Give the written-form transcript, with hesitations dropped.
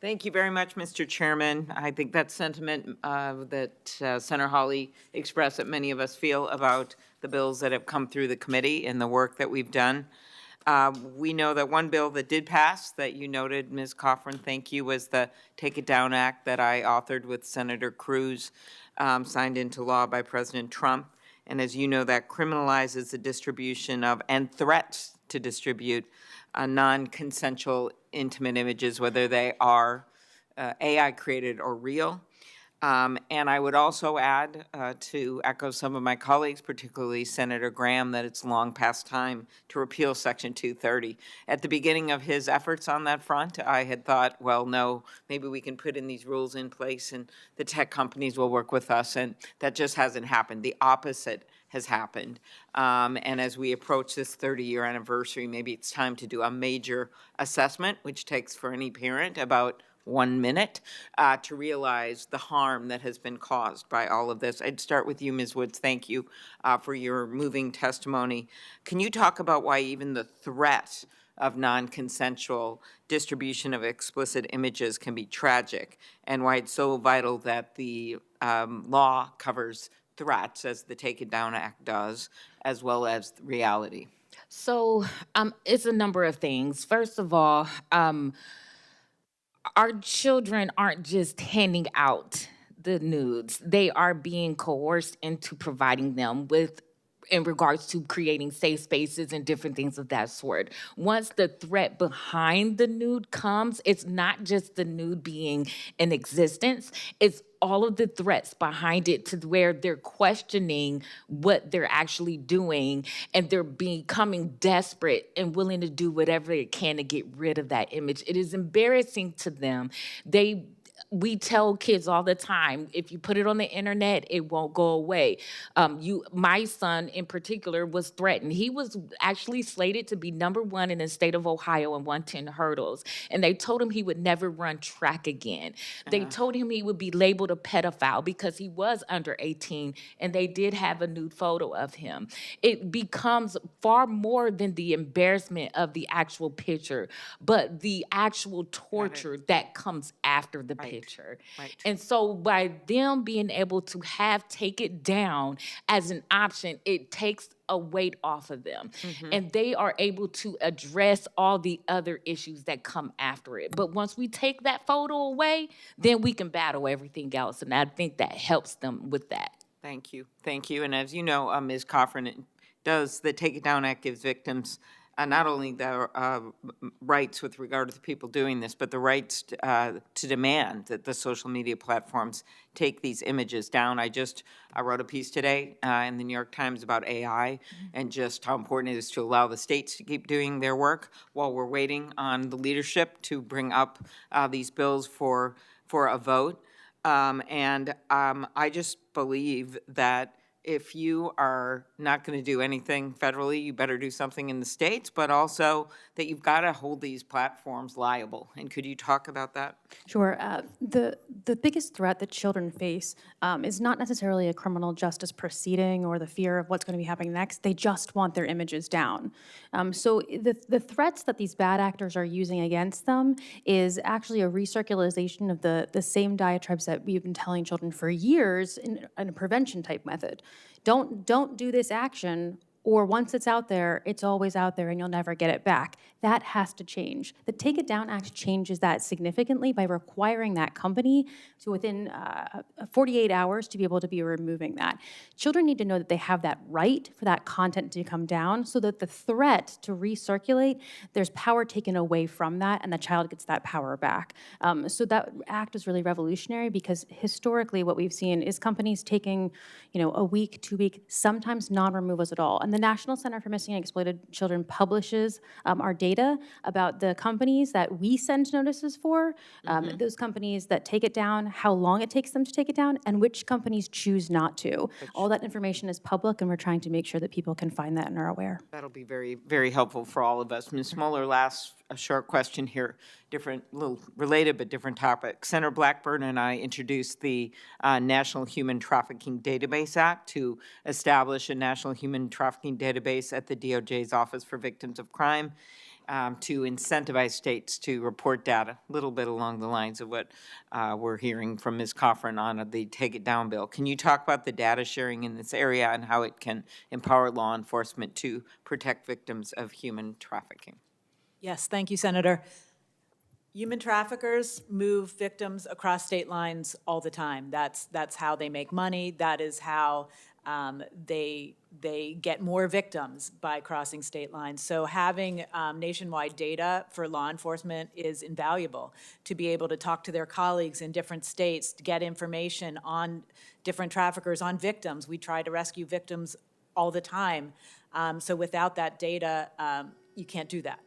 Thank you very much, Mr. Chairman. I think that sentiment that Senator Hawley expressed that many of us feel about the bills that have come through the committee and the work that we've done. We know that one bill that did pass that you noted, Ms. Coffrin, thank you, was the Take It Down Act that I authored with Senator Cruz, signed into law by President Trump. And as you know, that criminalizes the distribution of and threats to distribute non-consensual intimate images, whether they are AI created or real. And I would also add, to echo some of my colleagues, particularly Senator Graham, that it's long past time to repeal Section 230. At the beginning of his efforts on that front, I had thought, well, no, maybe we can put in these rules in place and the tech companies will work with us, and that just hasn't happened. The opposite has happened. And as we approach this 30-year anniversary, maybe it's time to do a major assessment, which takes for any parent about 1 minute, to realize the harm that has been caused by all of this. I'd start with you, Ms. Woods. Thank you for your moving testimony. Can you talk about why even the threat of non-consensual distribution of explicit images can be tragic, and why it's so vital that the law covers threats, as the Take It Down Act does, as well as reality? So it's a number of things. First of all, our children aren't just handing out the nudes. They are being coerced into providing them with in regards to creating safe spaces and different things of that sort. Once the threat behind the nude comes, it's not just the nude being in existence, it's all of the threats behind it, to where they're questioning what they're actually doing, and they're becoming desperate and willing to do whatever they can to get rid of that image. It is embarrassing to them. We tell kids all the time, if you put it on the internet, it won't go away. My son in particular was threatened. He was actually slated to be #1 in the state of Ohio in 110 hurdles. And they told him he would never run track again. They told him he would be labeled a pedophile because he was under 18, and they did have a nude photo of him. It becomes far more than the embarrassment of the actual picture, but the actual torture that comes after the picture. Right. And so by them being able to have Take It Down as an option, it takes a weight off of them. And they are able to address all the other issues that come after it. But once we take that photo away, then we can battle everything else. And I think that helps them with that. Thank you. Thank you. And as you know, Ms. Coffrin, the Take It Down Act gives victims not only the rights with regard to the people doing this, but the rights to demand that the social media platforms take these images down. I wrote a piece today in the New York Times about AI and just how important it is to allow the states to keep doing their work while we're waiting on the leadership to bring up these bills for a vote. I just believe that if you are not going to do anything federally, you better do something in the states, but also that you've got to hold these platforms liable. And could you talk about that? Sure. The biggest threat that children face is not necessarily a criminal justice proceeding or the fear of what's going to be happening next. They just want their images down. So the threats that these bad actors are using against them is actually a recirculation of the same diatribes that we've been telling children for years in a prevention type method. Don't do this action, or once it's out there, it's always out there and you'll never get it back. That has to change. The Take It Down Act changes that significantly by requiring that company to within 48 hours to be able to be removing that. Children need to know that they have that right for that content to come down, so that the threat to recirculate, there's power taken away from that and the child gets that power back. So that act is really revolutionary, because historically what we've seen is companies taking a week, 2 week, sometimes non-removals at all. And the National Center for Missing and Exploited Children publishes our data about the companies that we send notices for, those companies that take it down, how long it takes them to take it down, and which companies choose not to. All that information is public, and we're trying to make sure that people can find that and are aware. That'll be very, very helpful for all of us. Ms. Mueller, a short question here, little related but different topic. Senator Blackburn and I introduced the National Human Trafficking Database Act to establish a National Human Trafficking Database at the DOJ's Office for Victims of Crime. to incentivize states to report data, a little bit along the lines of what we're hearing from Ms. Coffrin on the Take It Down bill. Can you talk about the data sharing in this area and how it can empower law enforcement to protect victims of human trafficking? Yes, thank you, Senator. Human traffickers move victims across state lines all the time. That's how they make money. That is how they get more victims by crossing state lines. So having nationwide data for law enforcement is invaluable to be able to talk to their colleagues in different states, to get information on different traffickers, on victims. We try to rescue victims all the time. So without that data, you can't do that.